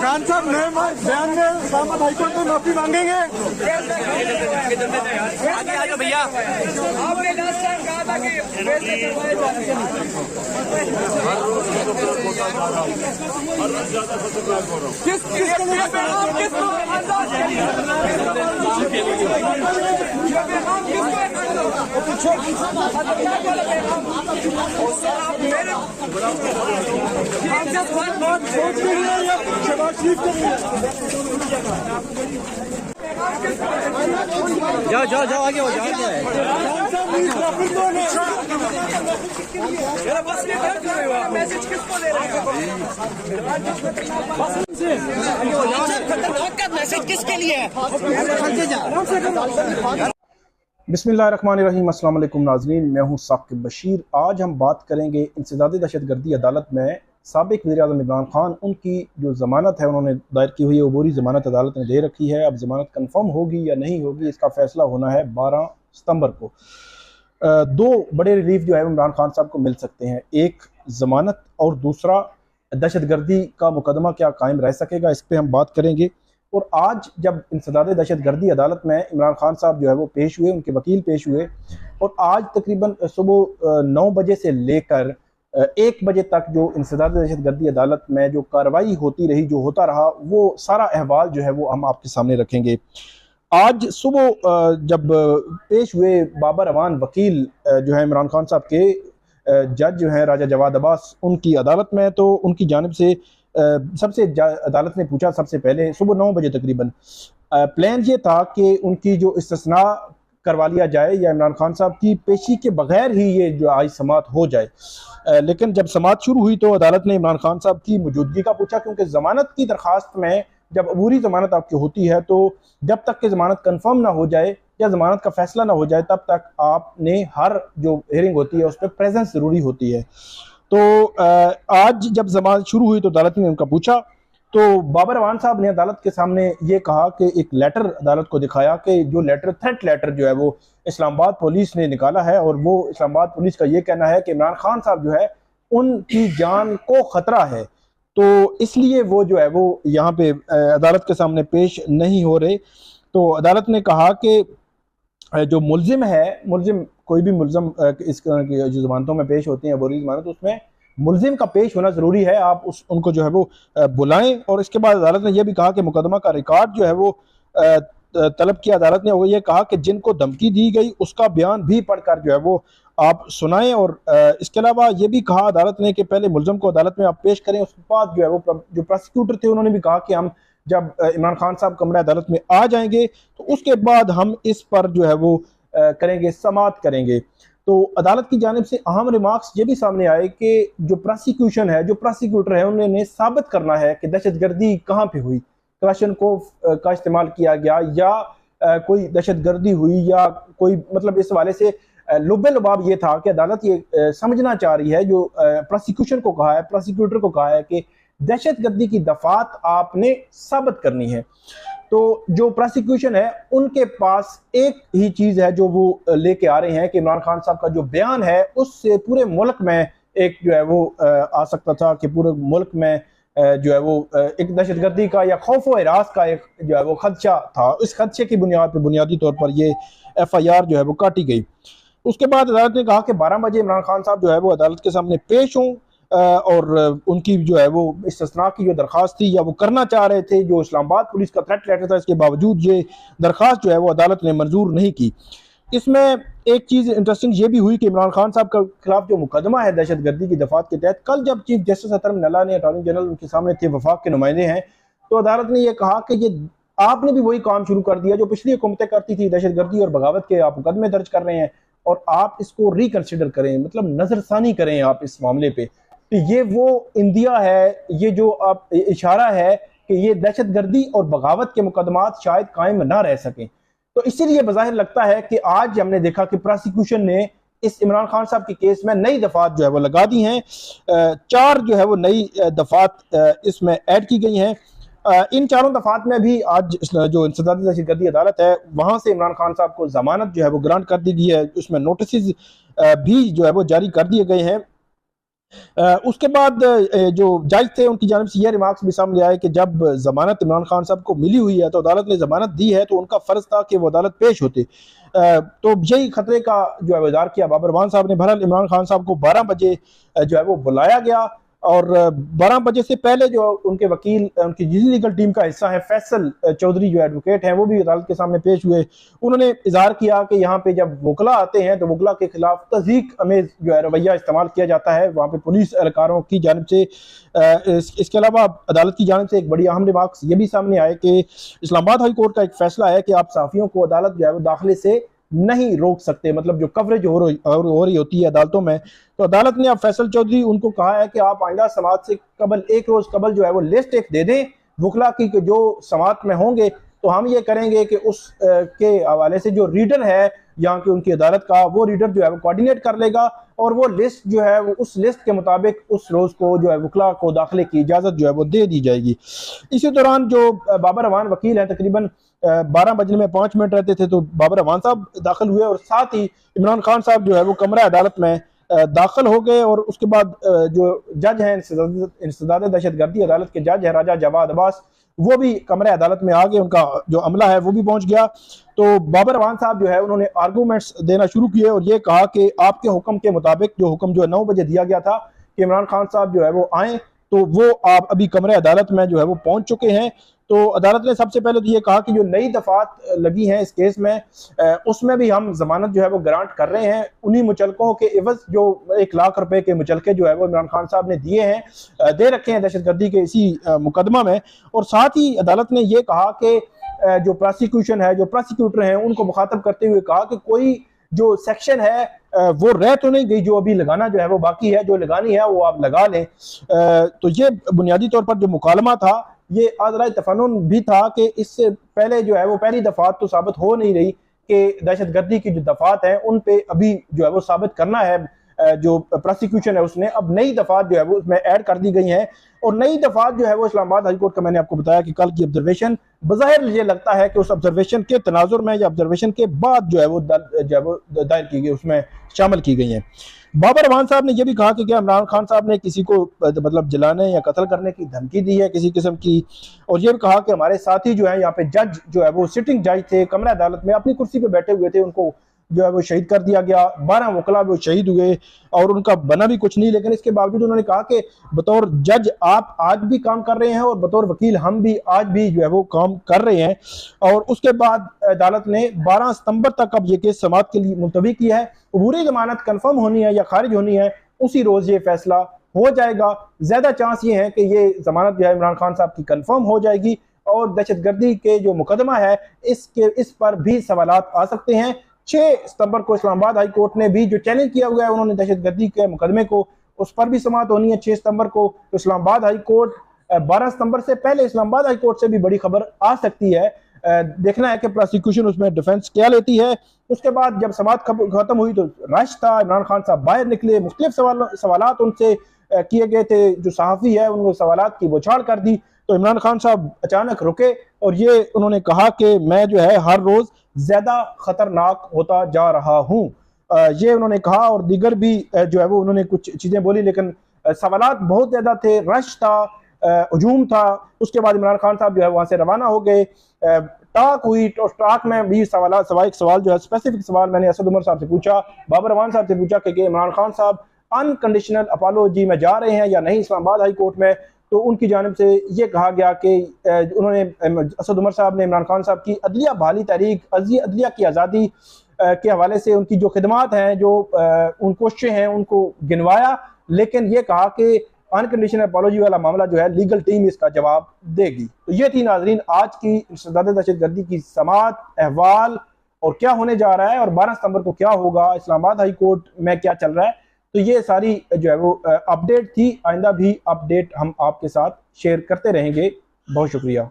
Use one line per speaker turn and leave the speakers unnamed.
खान साहब नए बयान में इस्लामाबाद हाईकोर्ट में माफी मांगेंगे।
आगे आ जाओ भैया।
आपने लास्ट टाइम कहा था कि पैसे करवाए जाने
जाओ जाओ जाओ आगे हो जाओ
मैसेज किसको दे रहे हैं? मैसेज किसके लिए है?
बिस्मिल्लाहिर्रहमानिर्रहीम। अस्सलाम वालेकुम नाज़रीन, मैं हूं साकिब बशीर। आज हम बात करेंगे इंसदादी दहशतगर्दी अदालत में साबिक वज़ीर-ए-आज़म इमरान खान, उनकी जो ज़मानत है उन्होंने दायर की हुई है, अबूरी ज़मानत अदालत ने दे रखी है। अब ज़मानत कन्फर्म होगी या नहीं होगी, इसका फ़ैसला होना है 12 सितंबर को। दो बड़े रिलीफ जो है इमरान खान साहब को मिल सकते हैं, एक ज़मानत और दूसरा दहशतगर्दी का मुकदमा क्या कायम रह सकेगा, इस पर हम बात करेंगे। और आज जब इंसदादी दहशतगर्दी अदालत में इमरान खान साहब जो है वो पेश हुए, उनके वकील पेश हुए, और आज तकरीबन सुबह 9 बजे से लेकर 1 बजे तक जो इंसदादी दहशतगर्दी अदालत में जो कार्रवाई होती रही, जो होता रहा, वो सारा अहवाल जो है वो हम आपके सामने रखेंगे। आज सुबह जब पेश हुए बाबर अवान वकील जो है इमरान खान साहब के, जज जो है राजा जवाद अब्बास, उनकी अदालत में, तो उनकी जानिब से सबसे अदालत ने पूछा सबसे पहले सुबह 9 बजे तकरीबन, प्लान ये था कि उनकी जो इस्तिस्ना करवा लिया जाए या इमरान खान साहब की पेशी के बगैर ही ये जो आज समात हो जाए। लेकिन जब समात शुरू हुई तो अदालत ने इमरान खान साहब की मौजूदगी का पूछा, क्योंकि ज़मानत की दरख्वास्त में जब अबूरी ज़मानत आपकी होती है तो जब तक कि ज़मानत कन्फर्म ना हो जाए या ज़मानत का फैसला ना हो जाए, तब तक आपने हर जो हियरिंग होती है उस पर प्रेजेंस ज़रूरी होती है। तो आज जब जमानत शुरू हुई तो अदालत ने उनका पूछा, तो बाबर अवान साहब ने अदालत के सामने ये कहा कि एक लेटर अदालत को दिखाया कि जो लेटर, थ्रेट लेटर जो है वो इस्लामाबाद पुलिस ने निकाला है, और वो इस्लामाबाद पुलिस का ये कहना है कि इमरान खान साहब जो है उनकी जान को ख़तरा है, तो इसलिए वो जो है वो यहाँ पे अदालत के सामने पेश नहीं हो रहे। तो अदालत ने कहा कि जो मुल्जिम है, मुल्जिम कोई भी मुल्जिम इस जो ज़मानतों में पेश होती हैं अबूरी ज़मानत, उसमें मुल्जिम का पेश होना ज़रूरी है, आप उनको जो है वो बुलाएं। और इसके बाद अदालत ने यह भी कहा कि मुकदमा का रिकॉर्ड जो है वो तलब किया अदालत ने, वो ये कहा कि जिनको धमकी दी गई उसका बयान भी पढ़कर जो है वो आप सुनाएं। और इसके अलावा ये भी कहा अदालत ने कि पहले मुल्जिम को अदालत में आप पेश करें, उसके बाद जो है वो जो प्रोसिक्यूटर थे उन्होंने भी कहा कि हम जब इमरान खान साहब कमरा अदालत में आ जाएंगे तो उसके बाद हम इस पर जो है वो करेंगे, समात करेंगे। तो अदालत की जानिब से अहम रिमार्क्स ये भी सामने आए कि जो प्रोसिक्यूशन है, जो प्रोसिक्यूटर है, उन्होंने साबित करना है कि दहशतगर्दी कहाँ पे हुई, कलाशनकोव का इस्तेमाल किया गया या कोई दहशतगर्दी हुई या कोई, मतलब इस हवाले से लुब्बे लुबाब ये था कि अदालत ये समझना चाह रही है, जो प्रोसिक्यूशन को कहा है, प्रोसिक्यूटर को कहा है कि दहशतगर्दी की दफात आपने साबित करनी है। तो जो प्रोसिक्यूशन है उनके पास एक ही चीज है जो वो लेके आ रहे हैं कि इमरान खान साहब का जो बयान है उससे पूरे मुल्क में एक जो है वो आ सकता था कि पूरे मुल्क में जो है वो एक दहशतगर्दी का या खौफ व हिरास का एक जो है वो खदशा था। इस खदशे की बुनियाद पर, बुनियादी तौर पर ये FIR जो है वो काटी गई। उसके बाद अदालत ने कहा कि 12 बजे इमरान खान साहब जो है वो अदालत के सामने पेश हों, और उनकी जो है वो इस्तिस्ना की जो दरख्वास्त थी या वो करना चाह रहे थे, जो इस्लामाबाद पुलिस का थ्रेट लेटर था, इसके बावजूद ये दरख्वास्त जो है वो अदालत ने मंजूर नहीं की। इसमें एक चीज़ इंटरेस्टिंग ये भी हुई कि इमरान खान साहब के खिलाफ जो मुकदमा है दहशतगर्दी की दफात के तहत, कल जब चीफ जस्टिस अतरम नल्ला ने, अटॉर्नी जनरल उनके सामने थे, वफाक के नुमाइंदे हैं, तो अदालत ने यह कहा कि ये आपने भी वही काम शुरू कर दिया जो पिछली हुकूमतें करती थी, दहशतगर्दी और बगावत के आप मुकदमे दर्ज कर रहे हैं और आप इसको रिकंसिडर करें, मतलब नजरसानी करें आप इस मामले पे। तो ये वो इंडिया है, ये जो आप इशारा है कि ये दहशतगर्दी और बगावत के मुकदमात शायद कायम ना रह सकें। तो इसीलिए बज़ाहिर लगता है कि आज हमने देखा कि प्रोसिक्यूशन ने इस इमरान खान साहब के केस में नई दफात जो है वो लगा दी हैं। 4 जो है वो नई दफात इसमें ऐड की गई हैं। इन चारों दफात में भी आज जो इंसदादी दहशतगर्दी अदालत है वहां से इमरान खान साहब को जमानत जो है वो ग्रांट कर दी गई है। उसमें नोटिस भी जो है वो जारी कर दिए गए हैं। उसके बाद जो जज थे उनकी जानिब से ये रिमार्क्स भी सामने आए कि जब जमानत इमरान खान साहब को मिली हुई है तो अदालत ने जमानत दी है तो उनका फर्ज था कि वो अदालत पेश होते। तो यही खतरे का जो है इज़हार किया बाबर अवान साहब ने। बहरहाल इमरान खान साहब को 12 बजे जो है वो बुलाया गया और 12 बजे से पहले जो उनके वकील, उनकी जिस लीगल टीम का हिस्सा है फैसल चौधरी जो एडवोकेट हैं, वो भी अदालत के सामने पेश हुए। उन्होंने इजहार किया कि यहाँ पे जब वकला आते हैं तो वकला के खिलाफ तज़ीक अमेज जो है रवैया इस्तेमाल किया जाता है वहाँ पे पुलिस एहलकारों की जानिब से। इसके अलावा अदालत की जानिब से एक बड़ी अहम रिमार्क्स ये भी सामने आए कि इस्लामाबाद हाई कोर्ट का एक फैसला है कि आप सहाफ़ियों को अदालत जो है वो दाखिले से नहीं रोक सकते, मतलब जो कवरेज हो रही होती है अदालतों में। तो अदालत ने अब फैसल चौधरी उनको कहा है कि आप आइंदा समात से कबल एक रोज कबल जो है वो लिस्ट एक दे दें वकला की कि जो समात में होंगे, तो हम ये करेंगे कि उस के हवाले से जो रीडर है यहाँ की उनकी अदालत का, वो रीडर जो है वो कोऑर्डिनेट कर लेगा और वो लिस्ट जो है वो उस लिस्ट के मुताबिक उस रोज को जो है वकला को दाखिले की इजाजत जो है वो दे दी जाएगी। इसी दौरान जो बाबर अवान वकील हैं तकरीबन 12 बजने में 5 मिनट रहते थे तो बाबर अवान साहब दाखिल हुए और साथ ही इमरान खान साहब जो है वो कमरा अदालत में दाखिल हो गए। और उसके बाद जो जज हैं इंसदाद दहशतगर्दी अदालत के जज हैं राजा जवाद अब्बास, वो भी कमरे अदालत में आ गए, उनका जो अमला है वो भी पहुंच गया। तो बाबर अवान साहब जो है उन्होंने आर्गूमेंट्स देना शुरू किए और ये कहा कि आपके हुक्म के मुताबिक, जो हुक्म जो है 9 बजे दिया गया था कि इमरान खान साहब जो है वो आए, तो वो आप अभी कमरे अदालत में जो है वो पहुंच चुके हैं। तो अदालत ने सबसे पहले तो ये कहा कि जो नई दफात लगी हैं इस केस में उसमें भी हम जमानत जो है वो ग्रांट कर रहे हैं। उन्हीं मुचलकों के एवज जो 1 लाख रुपए के मुचलके जो है वो इमरान खान साहब ने दिए हैं, दे रखे हैं दहशतगर्दी के इसी मुकदमा में। और साथ ही अदालत ने ये कहा कि जो प्रोसिक्यूशन है, जो प्रोसिक्यूटर हैं, उनको मुखातब करते हुए कहा कि कोई जो सेक्शन है वो रह तो नहीं गई, जो अभी लगाना जो है वो बाकी है, जो लगानी है वो आप लगा लें। तो ये बुनियादी तौर पर जो मुकालमा था ये आज़राए तफन्नुन भी था कि इससे पहले जो है वो पहली दफात तो साबित हो नहीं रही कि दहशतगर्दी की जो दफात है उन पे अभी जो है वो साबित करना है। जो प्रोसिक्यूशन है उसने अब नई दफात जो है वो उसमें ऐड कर दी गई हैं और नई दफात जो है वो इस्लामाबाद हाई कोर्ट का मैंने आपको बताया कि कल की ऑब्जर्वेशन बज़ाहिर मुझे लगता है कि उस ऑब्जर्वेशन के तनाजुर में या ऑब्जर्वेशन के बाद जो है वो दायर की गई, उसमें शामिल की गई हैं। बाबर अवान साहब ने यह भी कहा कि क्या इमरान खान साहब ने किसी को मतलब जलाने या कत्ल करने की धमकी दी है किसी किस्म की, और ये भी कहा कि हमारे साथी जो है यहाँ पे जज जो है वो सिटिंग जज थे, कमरा अदालत में अपनी कुर्सी पे बैठे हुए थे, उनको जो है वो शहीद कर दिया गया। 12 वकला वो शहीद हुए और उनका बना भी कुछ नहीं, लेकिन इसके बावजूद उन्होंने कहा कि बतौर जज आप आज भी काम कर रहे हैं और बतौर वकील हम भी आज भी जो है वो काम कर रहे हैं। और उसके बाद अदालत ने 12 सितंबर तक अब ये केस समाअत के लिए मुलतवी किया है। अबूरी जमानत कन्फर्म होनी है या खारिज होनी है उसी रोज ये फैसला हो जाएगा। ज्यादा चांस ये है कि ये जमानत जो है इमरान खान साहब की कन्फर्म हो जाएगी और दहशतगर्दी के जो मुकदमा है इस पर भी सवालात आ सकते हैं। 6 सितंबर को इस्लामाबाद हाई कोर्ट ने भी जो चैलेंज किया हुआ है उन्होंने दहशतगर्दी के मुकदमे को, उस पर भी समाअत होनी है 6 सितंबर को। तो इस्लामाबाद हाई कोर्ट 12 सितंबर से पहले इस्लामाबाद हाई कोर्ट से भी बड़ी खबर आ सकती है। देखना है कि प्रोसिक्यूशन उसमें डिफेंस क्या लेती है। उसके बाद जब समाअत खत्म हुई तो रश था, इमरान खान साहब बाहर निकले, मुख्तलिफ सवालात उनसे किए गए थे, जो सहाफ़ी है उनको सवालात की बौछार कर दी। तो इमरान खान साहब अचानक रुके और ये उन्होंने कहा कि मैं जो है हर रोज ज्यादा खतरनाक होता जा रहा हूँ, ये उन्होंने कहा। और दीगर भी जो है वो उन्होंने कुछ चीजें बोली, लेकिन सवालात बहुत ज्यादा थे, रश था, हजूम था। उसके बाद इमरान खान साहब जो है वहां से रवाना हो गए। टाक हुई तो टाक में भी सवाल जो है स्पेसिफिक सवाल मैंने असद उमर साहब से पूछा, बाबर अवान साहब से पूछा कि इमरान खान साहब अनकंडीशनल अपॉलोजी में जा रहे हैं या नहीं इस्लामाबाद हाई कोर्ट में। तो उनकी जानिब से ये कहा गया कि उन्होंने असद उमर साहब ने इमरान खान साहब की अदलिया बहाली तहरीक, अदलिया की आज़ादी के हवाले से उनकी जो खिदमात हैं, जो उन कोशिशें हैं, उनको गिनवाया, लेकिन ये कहा कि अनकंडीशनल अपॉलोजी वाला मामला जो है लीगल टीम इसका जवाब देगी। तो ये थी नाजरीन आज की इंसदाद दहशतगर्दी की समाअत, अहवाल और क्या होने जा रहा है और 12 सितंबर को क्या होगा, इस्लामाबाद हाई कोर्ट में क्या चल रहा है। तो ये सारी जो है वो अपडेट थी। आइंदा भी अपडेट हम आपके साथ शेयर करते रहेंगे। बहुत शुक्रिया।